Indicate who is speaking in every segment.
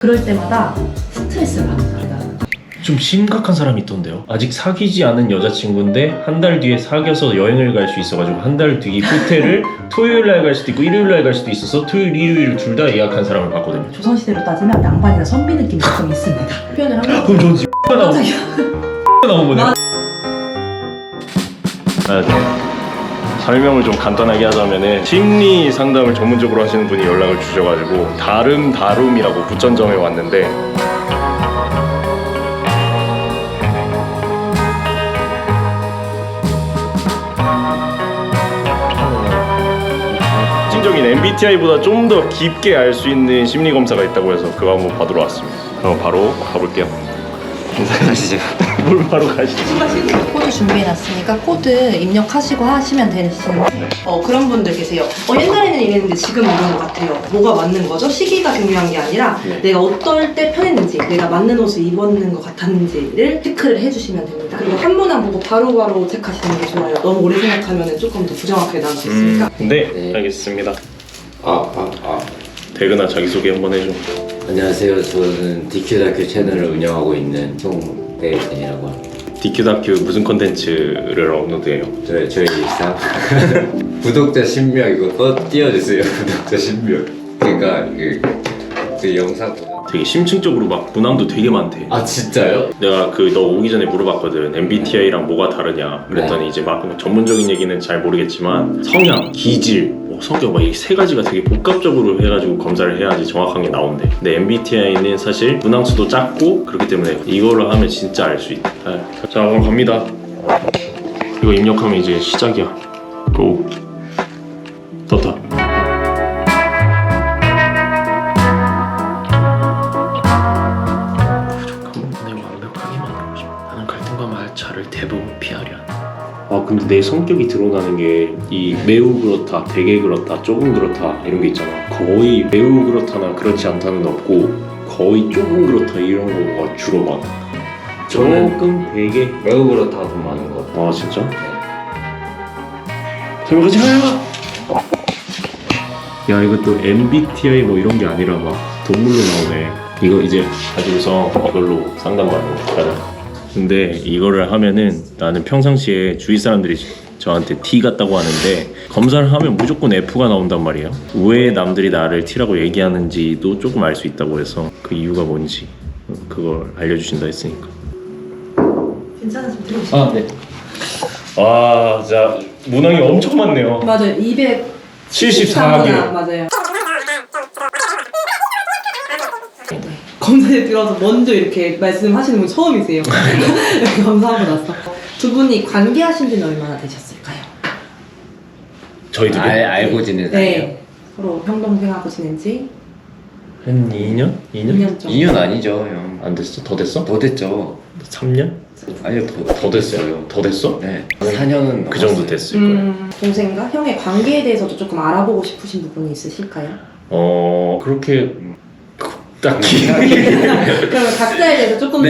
Speaker 1: 그럴 때마다 스트레스를 받는다.
Speaker 2: 좀 심각한 사람이 있던데요. 아직 사귀지 않은 여자친구인데 한 달 뒤에 사귀어서 여행을 갈 수 있어가지고 한 달 뒤 호텔을 토요일날 갈 수도 있고 일요일날 갈 수도 있어서 토요일, 일요일 둘 다 예약한 사람을 봤거든요.
Speaker 1: 조선시대로 따지면 양반이나 선비 느낌이 조금 있습니다. 표현을 하면
Speaker 2: 그럼 저는 나온 거네요. 아, 네. 설명을 좀 간단하게 하자면은 심리 상담을 전문적으로 하시는 분이 연락을 주셔가지고 다름이라고 부천점에 왔는데 특징적인 MBTI보다 좀 더 깊게 알 수 있는 심리 검사가 있다고 해서 그거 한번 받으러 왔습니다. 그럼 바로 가볼게요.
Speaker 3: 가시죠.
Speaker 2: 뭘 바로 가시죠.
Speaker 1: 코드 준비해놨으니까 코드 입력하시고 하시면 되시는데 그런 분들 계세요. 옛날에는 이랬는데 지금은 이런 것 같아요. 뭐가 맞는 거죠? 시기가 중요한 게 아니라 내가 어떨 때 편했는지, 내가 맞는 옷을 입었는 것 같았는지를 체크를 해주시면 됩니다. 그리고 한 분 한 분 보고 바로바로 체크하시는 게 좋아요. 너무 오래 생각하면 조금 더 부정확하게 나올 수 있으니까.
Speaker 2: 네, 알겠습니다.
Speaker 3: 아.
Speaker 2: 대근아 자기소개 한번 해줘.
Speaker 3: 안녕하세요. 저는 DQ다큐 채널을 운영하고 있는 송대근이라고 합니다.
Speaker 2: DQ다큐 무슨 컨텐츠를 업로드해요?
Speaker 3: 저희 일상 구독자 10명 이거 띄워주세요. 구독자 10명. 그러니까 그 영상
Speaker 2: 되게 심층적으로 막 문항도 되게 많대.
Speaker 3: 아 진짜요?
Speaker 2: 내가 너 오기 전에 물어봤거든. MBTI랑 뭐가 다르냐. 그랬더니 이제 막 전문적인 얘기는 잘 모르겠지만 성향, 기질, 성격 막 이 세 가지가 되게 복합적으로 해가지고 검사를 해야지 정확한 게 나온대. 근데 MBTI는 사실 문항수도 작고 그렇기 때문에 이거를 하면 진짜 알 수 있다. 자 그럼 갑니다. 이거 입력하면 이제 시작이야. 고. 떴다. 대부분 피하려 한다. 근데 내 성격이 드러나는 게 이 매우 그렇다, 되게 그렇다, 조금 그렇다 이런 게 있잖아. 거의 매우 그렇다나 그렇지 않다는 없고 거의 조금 그렇다 이런 거가 주로 많아. 조금, 되게
Speaker 3: 매우 그렇다고 많은 것 같아요.
Speaker 2: 아 진짜? 설명하지 마요! 야 이것도 MBTI 뭐 이런 게 아니라 막 동물로 나오네. 이거 이제 가지고서 이걸로 상담받는 거 가자. 근데 이거를 하면은 나는 평상시에 주위 사람들이 저한테 T 같다고 하는데 검사를 하면 무조건 F가 나온단 말이에요. 왜 남들이 나를 T라고 얘기하는지도 조금 알 수 있다고 해서 그 이유가 뭔지 그걸 알려주신다 했으니까.
Speaker 1: 괜찮으시면 들어오시죠.
Speaker 2: 아 네. 아 진짜 문항이 엄청 많네요.
Speaker 1: 맞아요. 274개 맞아요. 검사에 들어서 먼저 이렇게 말씀하시는 분 처음이세요. 감사하고 나서 두 분이 관계하신 지는 얼마나 되셨을까요?
Speaker 2: 저희들이
Speaker 3: 알고 지내는 사이요?
Speaker 1: 네. 서로 형동생하고 지낸 지
Speaker 2: 한 2년? 2년?
Speaker 1: 2년 정도.
Speaker 3: 2년 아니죠 형.
Speaker 2: 안 됐어? 더 됐어?
Speaker 3: 더 됐죠.
Speaker 2: 3년?
Speaker 3: 아니요
Speaker 2: 더 됐어요. 더 됐어?
Speaker 3: 네 4년은
Speaker 2: 그 정도 됐을 거예요.
Speaker 1: 동생과 형의 관계에 대해서도 조금 알아보고 싶으신 부분이 있으실까요?
Speaker 2: 그렇게 딱히
Speaker 1: 그러면 각자에 대해서 조금 더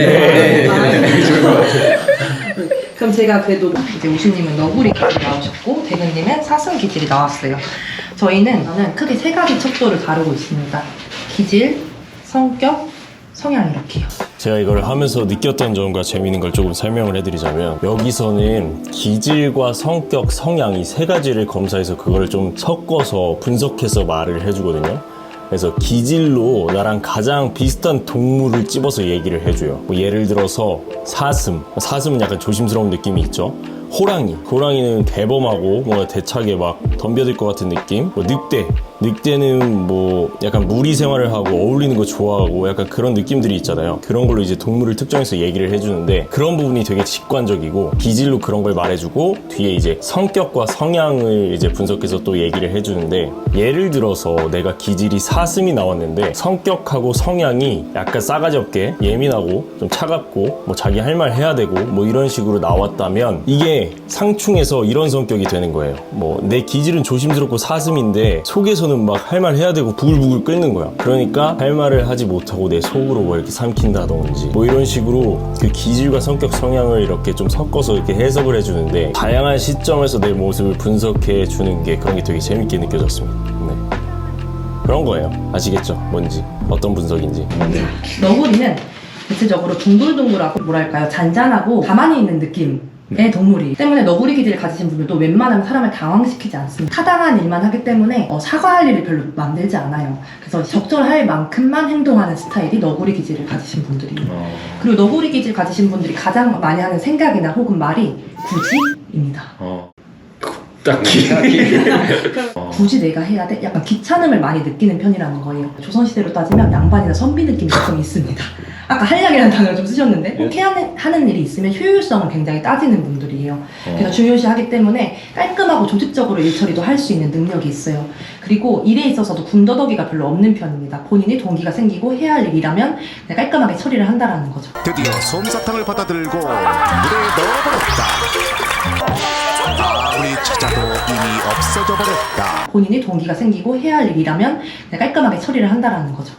Speaker 1: 그럼 제가 그래도 이제 우신님은 너구리 기질이 나오셨고 대근님은 사슴 기질이 나왔어요. 저희는 크게 세 가지 척도를 다루고 있습니다. 기질, 성격, 성향 이렇게요.
Speaker 2: 제가 이걸 하면서 느꼈던 점과 재미있는 걸 조금 설명을 해드리자면 여기서는 기질과 성격, 성향 이 세 가지를 검사해서 그걸 좀 섞어서 분석해서 말을 해주거든요. 그래서 기질로 나랑 가장 비슷한 동물을 집어서 얘기를 해줘요. 뭐 예를 들어서 사슴은 약간 조심스러운 느낌이 있죠. 호랑이는 대범하고 뭔가 대차게 막 덤벼들 것 같은 느낌. 뭐 늑대는 뭐 약간 무리 생활을 하고 어울리는 거 좋아하고 약간 그런 느낌들이 있잖아요. 그런 걸로 이제 동물을 특정해서 얘기를 해주는데 그런 부분이 되게 직관적이고 기질로 그런 걸 말해주고 뒤에 이제 성격과 성향을 이제 분석해서 또 얘기를 해주는데 예를 들어서 내가 기질이 사슴이 나왔는데 성격하고 성향이 약간 싸가지 없게 예민하고 좀 차갑고 뭐 자기 할 말 해야 되고 뭐 이런 식으로 나왔다면 이게 상충해서 이런 성격이 되는 거예요. 뭐 내 기질은 조심스럽고 사슴인데 속에서는 막 할 말 해야 되고 부글부글 끓는 거야. 그러니까 할 말을 하지 못하고 내 속으로 뭐 이렇게 삼킨다든지 뭐 이런 식으로 그 기질과 성격 성향을 이렇게 좀 섞어서 이렇게 해석을 해주는데 다양한 시점에서 내 모습을 분석해 주는 게 그런 게 되게 재밌게 느껴졌습니다. 네. 그런 거예요. 아시겠죠? 뭔지 어떤 분석인지.
Speaker 1: 너구리는 대체적으로 둥글둥글하고 뭐랄까요 잔잔하고 가만히 있는 느낌의 동물이기 때문에 너구리 기질을 가지신 분들도 웬만하면 사람을 당황시키지 않습니다. 타당한 일만 하기 때문에 사과할 일을 별로 만들지 않아요. 그래서 적절할 만큼만 행동하는 스타일이 너구리 기질을 가지신 분들이에요. 그리고 너구리 기질 가지신 분들이 가장 많이 하는 생각이나 혹은 말이 굳이입니다.
Speaker 4: 딱히.
Speaker 1: 굳이 내가 해야 돼? 약간 귀찮음을 많이 느끼는 편이라는 거예요. 조선시대로 따지면 양반이나 선비 느낌이 조금 있습니다. 아까 한량이라는 단어를 좀 쓰셨는데 꼭 해야 하는 일이 있으면 효율성을 굉장히 따지는 분들이에요. 그래서 중요시하기 때문에 깔끔하고 조직적으로 일 처리도 할 수 있는 능력이 있어요. 그리고 일에 있어서도 군더더기가 별로 없는 편입니다. 본인이 동기가 생기고 해야 할 일이라면 그냥 깔끔하게 처리를 한다는 거죠.
Speaker 5: 드디어 솜사탕을 받아들고 물에 넣어버렸다. 아무리 찾아도 이미 없어져 버렸다.
Speaker 1: 본인이 동기가 생기고 해야 할 일이라면 그냥 깔끔하게 처리를 한다는 거죠.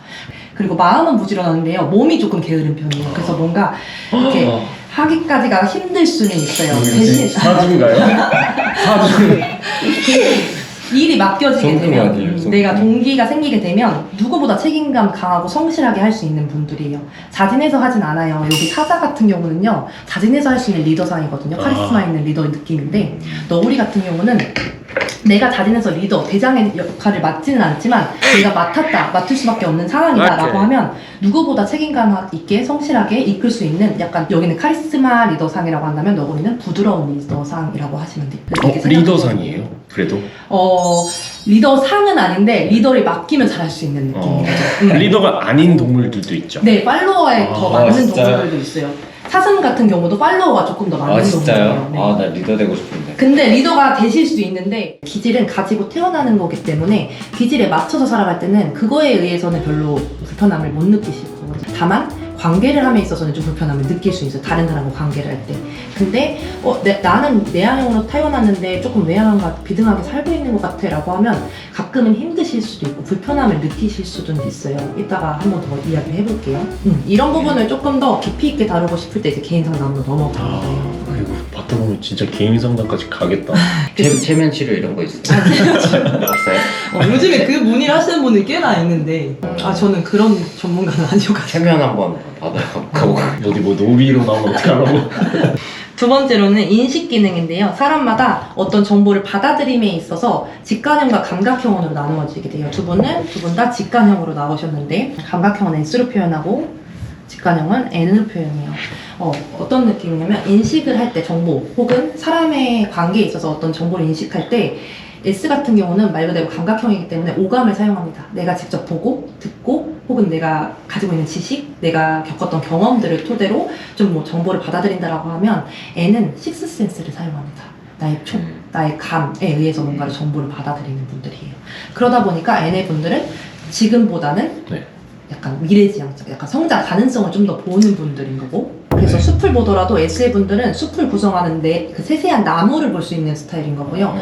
Speaker 1: 그리고 마음은 부지런한데요. 몸이 조금 게으른 편이에요. 그래서 뭔가 이렇게 하기까지가 힘들 수는 있어요. 대신
Speaker 4: 사주인가요? 사주.
Speaker 1: 일이 맡겨지게 되면
Speaker 4: 성품이에요,
Speaker 1: 내가 동기가 생기게 되면 누구보다 책임감 강하고 성실하게 할 수 있는 분들이에요. 자진해서 하진 않아요. 여기 사자 같은 경우는요. 자진해서 할 수 있는 리더상이거든요. 카리스마 있는 리더 느낌인데 너구리 같은 경우는 내가 자진해서 리더, 대장의 역할을 맡지는 않지만 내가 맡을 수밖에 없는 상황이다 라고 하면 누구보다 책임감 있게 성실하게 이끌 수 있는 약간 여기는 카리스마 리더상이라고 한다면 너구리는 부드러운 리더상이라고 하시면 돼요.
Speaker 4: 리더상이에요? 그래도?
Speaker 1: 리더상은 아닌데 리더를 맡기면 잘할 수 있는 느낌인 거죠.
Speaker 4: 리더가 아닌 동물들도 있죠.
Speaker 1: 네, 팔로워에 더 맞는
Speaker 3: 진짜요?
Speaker 1: 동물들도 있어요. 사슴 같은 경우도 팔로워가 조금 더 많은 동물이에요. 네.
Speaker 3: 아, 나 리더 되고 싶은데.
Speaker 1: 근데 리더가 되실 수 있는데 기질은 가지고 태어나는 거기 때문에 기질에 맞춰서 살아갈 때는 그거에 의해서는 별로 불편함을 못 느끼실 거거든요. 다만 관계를 함에 있어서는 좀 불편함을 느낄 수 있어요. 다른 사람과 관계를 할 때. 근데 나는 내향형으로 태어났는데 조금 외향형과 비등하게 살고 있는 것 같아 라고 하면 가끔은 힘드실 수도 있고 불편함을 느끼실 수도 있어요. 이따가 한 번 더 이야기를 해볼게요. 이런 부분을 조금 더 깊이 있게 다루고 싶을 때 이제 개인 상담으로 넘어가는 거예요.
Speaker 4: 그리고 받다 보면 진짜 개인 상담까지 가겠다.
Speaker 3: 체면 치료 이런 거 있어요? 없어요?
Speaker 1: 요즘에 그 문의를 하시는 분이 꽤나 있는데 저는 그런 전문가는 아니어가지고.
Speaker 3: 체면 한번 받아가고.
Speaker 4: 어디 뭐 노비로 나오면 어떡하라고.
Speaker 1: 두 번째로는 인식 기능인데요. 사람마다 어떤 정보를 받아들임에 있어서 직관형과 감각형으로 나누어지게 돼요. 두 분 다 직관형으로 나오셨는데 감각형은 S로 표현하고 직관형은 N으로 표현해요. 어떤 느낌이냐면 인식을 할 때 정보 혹은 사람의 관계에 있어서 어떤 정보를 인식할 때 S 같은 경우는 말 그대로 감각형이기 때문에 오감을 사용합니다. 내가 직접 보고 듣고 혹은 내가 가지고 있는 지식, 내가 겪었던 경험들을 토대로 좀 뭐 정보를 받아들인다라고 하면 N은 식스센스를 사용합니다. 나의 촉, 나의 감에 의해서 뭔가를 정보를 받아들이는 분들이에요. 그러다 보니까 N의 분들은 지금보다는
Speaker 4: 네.
Speaker 1: 약간 미래지향적, 약간 성장 가능성을 좀 더 보는 분들인 거고 그래서 숲을 보더라도 S의 분들은 숲을 구성하는데 그 세세한 나무를 볼 수 있는 스타일인 거고요.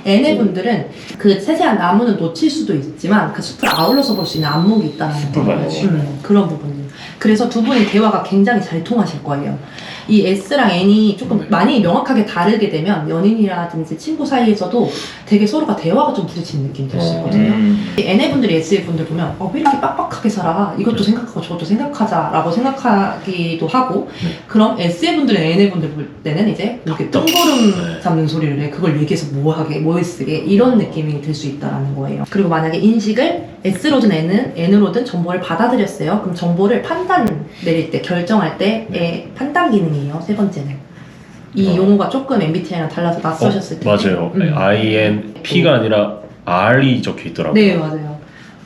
Speaker 1: N의 분들은 그 세세한 나무는 놓칠 수도 있지만 그 숲을 아울러서 볼 수 있는 안목이 있다는
Speaker 4: 숲을 봐야지.
Speaker 1: 그런 부분이에요. 그래서 두 분이 대화가 굉장히 잘 통하실 거예요. 이 S랑 N이 조금 많이 명확하게 다르게 되면 연인이라든지 친구 사이에서도 되게 서로가 대화가 좀 부딪히는 느낌이 들 수 있거든요. N의 분들이 S의 분들 보면 왜 이렇게 빡빡하게 살아? 이것도 생각하고 저것도 생각하자 라고 생각하기도 하고 그럼 S의 분들은 N의 분들 볼 때는 이제 이렇게 뜬구름 잡는 소리를 해. 그걸 얘기해서 뭐 쓰게 이런 느낌이 들 수 있다는 거예요. 그리고 만약에 인식을 S로든 N으로든 정보를 받아들였어요. 그럼 정보를 판단 내릴 때 결정할 때의 판단 기능이에요. 세 번째는 이 용어가 조금 MBTI랑 달라서 낯서셨을 텐데
Speaker 4: 맞아요. INP가 아니라 R이 적혀 있더라고요.
Speaker 1: 네 맞아요.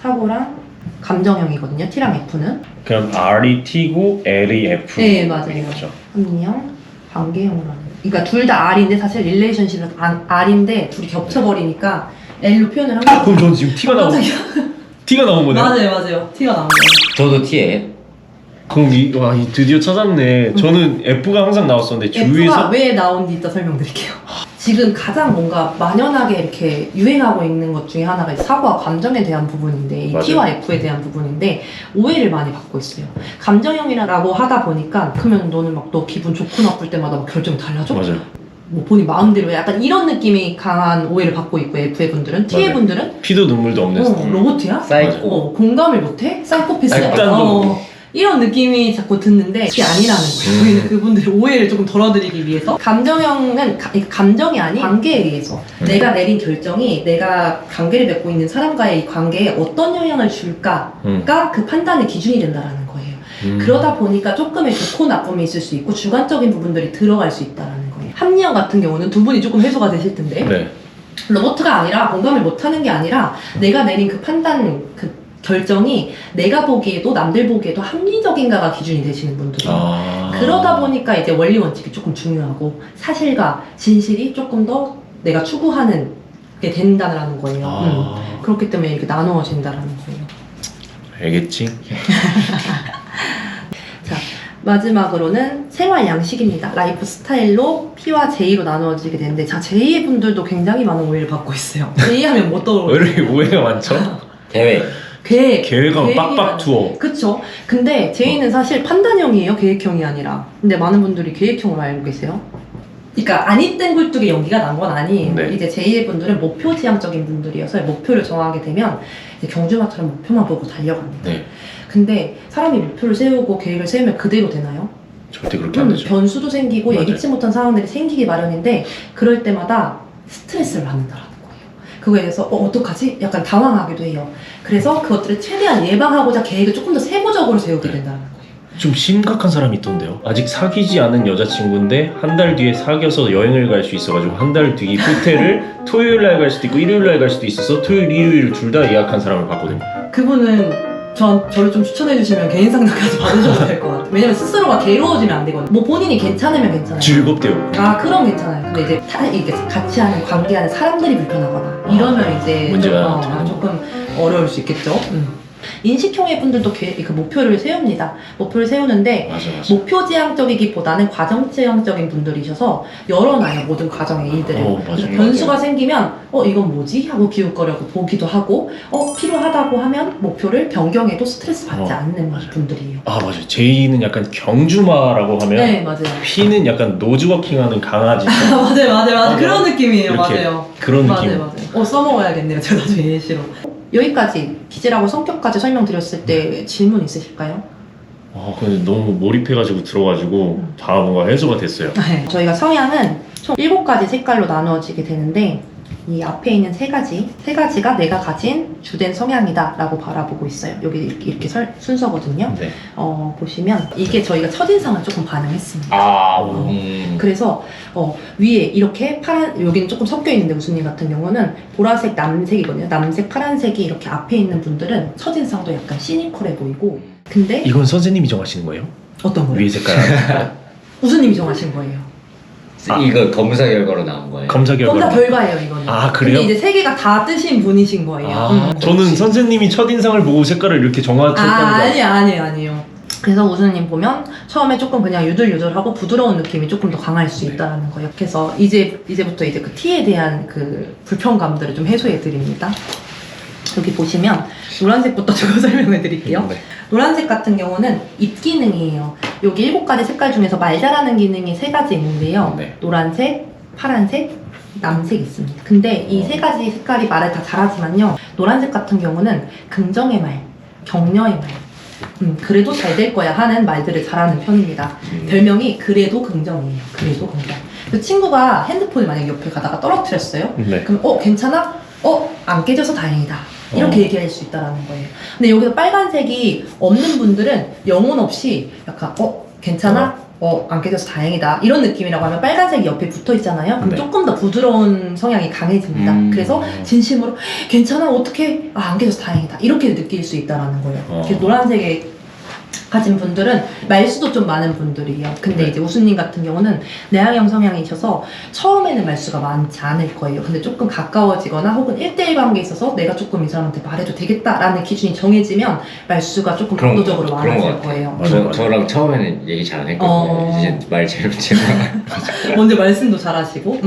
Speaker 1: 사고랑 감정형이거든요. T랑 F는
Speaker 4: 그럼 R이 T고 L이 F.
Speaker 1: 네 맞아요.
Speaker 4: 그렇죠.
Speaker 1: 합리형, 관계형으로 하는 거예요. 그러니까 둘 다 R인데 사실 릴레이션십은 R인데 둘이 겹쳐버리니까 L로 표현을 한 거예요.
Speaker 4: 그럼 저는 지금 T가 나온 T가 나온 거네요.
Speaker 1: 맞아요. T가 나온 거예요.
Speaker 3: 저도 T예요.
Speaker 4: 그럼 드디어 찾았네. 저는 F가 항상 나왔었는데
Speaker 1: F가
Speaker 4: 주위에서
Speaker 1: 왜 나온지 이따 설명드릴게요. 지금 가장 뭔가 만연하게 이렇게 유행하고 있는 것 중에 하나가 사고와 감정에 대한 부분인데 이
Speaker 4: 맞아요.
Speaker 1: T와 F에 대한 부분인데 오해를 많이 받고 있어요. 감정형이라고 하다 보니까 그러면 너는 막 너 기분 좋고 나쁠 때마다 막 결정이 달라져?
Speaker 4: 맞아요.
Speaker 1: 뭐 본인 마음대로 해. 약간 이런 느낌이 강한 오해를 받고 있고 F의 분들은 T의
Speaker 4: 맞아요.
Speaker 1: 분들은
Speaker 4: 피도 눈물도 없는 스타일.
Speaker 1: 로봇이야?
Speaker 3: 사이코.
Speaker 1: 공감을 못해? 사이코패스?
Speaker 4: 극단적으로.
Speaker 1: 이런 느낌이 자꾸 드는데 그게 아니라는 거예요. 저희는 그분들의 오해를 조금 덜어드리기 위해서 감정형은 감정이 아닌 관계에 의해서 내가 내린 결정이 내가 관계를 맺고 있는 사람과의 이 관계에 어떤 영향을 줄까가 그 판단의 기준이 된다는 거예요. 그러다 보니까 조금의 좋고 나쁨이 있을 수 있고 주관적인 부분들이 들어갈 수 있다는 거예요. 합리형 같은 경우는 두 분이 조금 해소가 되실 텐데
Speaker 4: 네.
Speaker 1: 로봇가 아니라 공감을 못하는 게 아니라 내가 내린 그 판단 그 결정이 내가 보기에도 남들 보기에도 합리적인가가 기준이 되시는 분들이에요. 그러다 보니까 이제 원리 원칙이 조금 중요하고 사실과 진실이 조금 더 내가 추구하는 게 된다는 거예요. 그렇기 때문에 이렇게 나누어진다는 거예요.
Speaker 4: 알겠지?
Speaker 1: 자, 마지막으로는 생활 양식입니다. 라이프 스타일로 P와 J로 나누어지게 되는데 자, J의 분들도 굉장히 많은 오해를 받고 있어요. J 하면 뭐
Speaker 4: 왜
Speaker 1: 떠오르죠?
Speaker 4: 이렇게 오해가 많죠?
Speaker 3: 계획.
Speaker 4: 계획하면 빡빡 투어.
Speaker 1: 그쵸. 근데 J는 사실 판단형이에요. 계획형이 아니라. 근데 많은 분들이 계획형으로 알고 계세요. 그러니까 아니땐 굴뚝에 연기가 난 건 아니에요.
Speaker 4: 네.
Speaker 1: 이제 J의 분들은 목표 지향적인 분들이어서 목표를 정하게 되면 이제 경주마처럼 목표만 보고 달려갑니다.
Speaker 4: 네.
Speaker 1: 근데 사람이 목표를 세우고 계획을 세우면 그대로 되나요?
Speaker 4: 절대 그렇게 안 되죠.
Speaker 1: 변수도 생기고
Speaker 4: 맞아요.
Speaker 1: 예기치 못한 상황들이 생기기 마련인데 그럴 때마다 스트레스를 받는다라는 거예요. 그거에 대해서 어떡하지? 약간 당황하기도 해요. 그래서 그것들을 최대한 예방하고자 계획을 조금 더 세부적으로 세우게 된다는 거예요.
Speaker 4: 좀 심각한 사람이 있던데요. 아직 사귀지 않은 여자친구인데 한 달 뒤에 사귀어서 여행을 갈 수 있어가지고 한 달 뒤 호텔을 토요일 날 갈 수도 있고 일요일 날 갈 수도 있어서 토요일, 일요일 둘 다 예약한 사람을 봤거든요.
Speaker 1: 그분은 저를 좀 추천해 주시면 개인 상담까지 받으셔도 될 것 같아요. 왜냐면 스스로가 괴로워지면 안 되거든요. 뭐 본인이 괜찮으면 괜찮아요.
Speaker 4: 즐겁대요.
Speaker 1: 아, 그럼 괜찮아요. 근데 이제 이게 같이 하는 관계하는 사람들이 불편하거나 이러면 이제
Speaker 4: 문제가
Speaker 1: 조금 어려울 수 있겠죠. 인식형의 분들도 그 목표를 세웁니다. 목표를 세우는데
Speaker 4: 맞아.
Speaker 1: 목표 지향적이기보다는 과정 지향적인 분들이셔서 열어놔요. 모든 과정의 일들을.
Speaker 4: 맞아요.
Speaker 1: 그래서 변수가 생기면 이건 뭐지? 하고 기웃거려고 보기도 하고 필요하다고 하면 목표를 변경해도 스트레스 받지 않는
Speaker 4: 맞아요.
Speaker 1: 분들이에요.
Speaker 4: 아 맞아요. J는 약간 경주마라고 하면
Speaker 1: 네, 맞아요.
Speaker 4: P는 약간 노즈워킹하는 강아지.
Speaker 1: 맞아요. 그런 느낌이에요.
Speaker 4: 이렇게
Speaker 1: 맞아요.
Speaker 4: 그런 느낌.
Speaker 1: 맞아요. 써먹어야겠네요. 제가 나중에 예시로. 여기까지 기질하고 성격까지 설명드렸을 때 질문 있으실까요?
Speaker 4: 근데 너무 몰입해가지고 들어가지고 다 뭔가 해소가 됐어요.
Speaker 1: 네. 저희가 성향은 총 7가지 색깔로 나누어지게 되는데 이 앞에 있는 세 가지가 내가 가진 주된 성향이다 라고 바라보고 있어요. 여기 이렇게 순서거든요.
Speaker 4: 네.
Speaker 1: 보시면 이게 저희가 첫인상을 조금 반영했습니다. 그래서 위에 이렇게 파란, 여기는 조금 섞여 있는데 우수님 같은 경우는 보라색, 남색이거든요. 남색, 파란색이 이렇게 앞에 있는 분들은 첫인상도 약간 시니컬해 보이고 근데
Speaker 4: 이건 선생님이 정하시는 거예요?
Speaker 1: 어떤 거예요?
Speaker 4: 위에 색깔.
Speaker 1: 우수님이 정하신 거예요.
Speaker 3: 이거 검사 결과로 나온 거예요.
Speaker 4: 검사 결과.
Speaker 1: 검사 결과예요, 이거는.
Speaker 4: 아, 그래요?
Speaker 1: 근데 이제 세 개가 다 뜨신 분이신 거예요.
Speaker 4: 저는 선생님이 첫인상을 보고 색깔을 이렇게 정하셨다는 거.
Speaker 1: 아니에요. 그래서 우수님 보면 처음에 조금 그냥 유들유들하고 부드러운 느낌이 조금 더 강할 수 있다는 거예요. 그래서 이제부터 이제 그 T에 대한 그 불편감들을 좀 해소해 드립니다. 여기 보시면 노란색부터 제가 설명해 드릴게요.
Speaker 4: 네.
Speaker 1: 노란색 같은 경우는 입 기능이에요. 여기 7가지 색깔 중에서 말 잘하는 기능이 3가지 있는데요.
Speaker 4: 네.
Speaker 1: 노란색, 파란색, 남색 있습니다. 근데 이 3가지 색깔이 말을 다 잘하지만요. 노란색 같은 경우는 긍정의 말, 격려의 말, 그래도 잘 될 거야 하는 말들을 잘하는 편입니다. 별명이 그래도 긍정이에요. 그래도 긍정. 그 친구가 핸드폰을 만약에 옆에 가다가 떨어뜨렸어요.
Speaker 4: 네.
Speaker 1: 그럼 괜찮아? 안 깨져서 다행이다. 이렇게 얘기할 수 있다는 거예요. 근데 여기서 빨간색이 없는 분들은 영혼 없이 약간 괜찮아? 안 깨져서 다행이다. 이런 느낌이라고 하면 빨간색이 옆에 붙어 있잖아요. 그럼
Speaker 4: 네.
Speaker 1: 조금 더 부드러운 성향이 강해집니다. 그래서 진심으로 괜찮아? 어떻게? 안 깨져서 다행이다. 이렇게 느낄 수 있다는 거예요. 그래서 노란색에 가진 분들은 말수도 좀 많은 분들이에요. 근데
Speaker 4: 네.
Speaker 1: 이제 우수님 같은 경우는 내향형 성향이셔서 처음에는 말수가 많지 않을 거예요. 근데 조금 가까워지거나 혹은 1대1 관계에 있어서 내가 조금 이 사람한테 말해도 되겠다라는 기준이 정해지면 말수가 조금 압도적으로 많아질 거예요.
Speaker 3: 저랑 처음에는 얘기 잘 안 했거든요. 이제 말 제일 제가
Speaker 1: 먼저 말씀도 잘하시고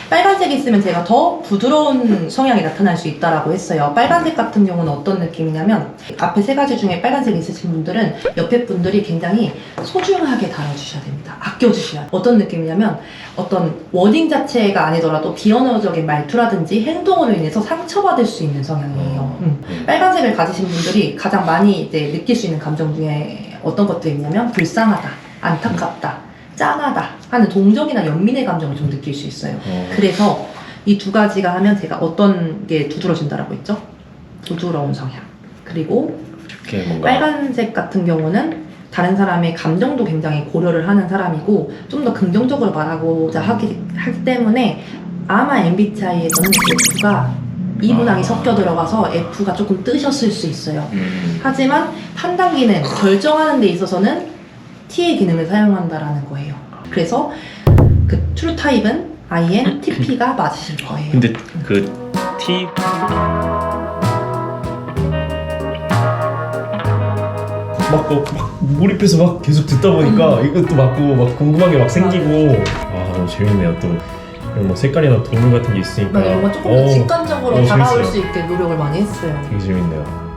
Speaker 1: 빨간색이 있으면 제가 더 부드러운 성향이 나타날 수 있다라고 했어요. 빨간색 같은 경우는 어떤 느낌이냐면 앞에 3가지 중에 빨간색이 있으신 분들은 옆에 앞에 분들이 굉장히 소중하게 다뤄주셔야 됩니다. 아껴주셔야 돼요. 어떤 느낌이냐면 어떤 워딩 자체가 아니더라도 비언어적인 말투라든지 행동으로 인해서 상처받을 수 있는 성향이에요. 빨간색을 가지신 분들이 가장 많이 이제 느낄 수 있는 감정 중에 어떤 것들이 있냐면 불쌍하다, 안타깝다, 짠하다 하는 동정이나 연민의 감정을 좀 느낄 수 있어요. 그래서 이 두 가지가 하면 제가 어떤 게 두드러진다라고 했죠? 부드러운 성향. 그리고
Speaker 4: 이렇게 뭔가
Speaker 1: 빨간색 같은 경우는 다른 사람의 감정도 굉장히 고려를 하는 사람이고 좀 더 긍정적으로 말하고자 하기 때문에 아마 MBTI에서는 F가 이 문항이 섞여 들어가서 F가 조금 뜨셨을 수 있어요. 하지만 판단기능, 결정하는 데 있어서는 T의 기능을 사용한다라는 거예요. 그래서 그 트루 타입은 INTP가 맞으실 거예요.
Speaker 4: 근데 그 T 막 몰입해서 막 계속 듣다 보니까 이것도 막 궁금한 게 막 생기고 너무 재밌네요. 또 이런 뭐 색깔이나 도는 같은 게 있으니까
Speaker 1: 뭔가 조금 더 직관적으로 다가올
Speaker 4: 재밌어요.
Speaker 1: 수 있게 노력을 많이 했어요.
Speaker 4: 되게 재밌네요.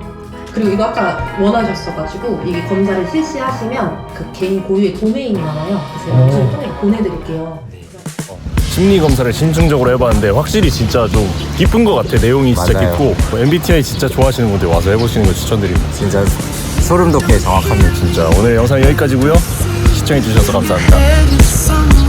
Speaker 1: 그리고 이거 아까 원하셨어가지고 이게 검사를 실시하시면 그 개인 고유의 도메인이 나와요. 그래서 제가 통해 보내드릴게요.
Speaker 2: 심리 검사를 심층적으로 해봤는데 확실히 진짜 좀 깊은 것 같아. 내용이 진짜
Speaker 3: 맞아요.
Speaker 2: 깊고 MBTI 진짜 좋아하시는 분들 와서 해보시는 거 추천드립니다.
Speaker 3: 진짜 소름 돋게 정확합니다.
Speaker 2: 진짜 오늘 영상 여기까지고요. 시청해주셔서 감사합니다.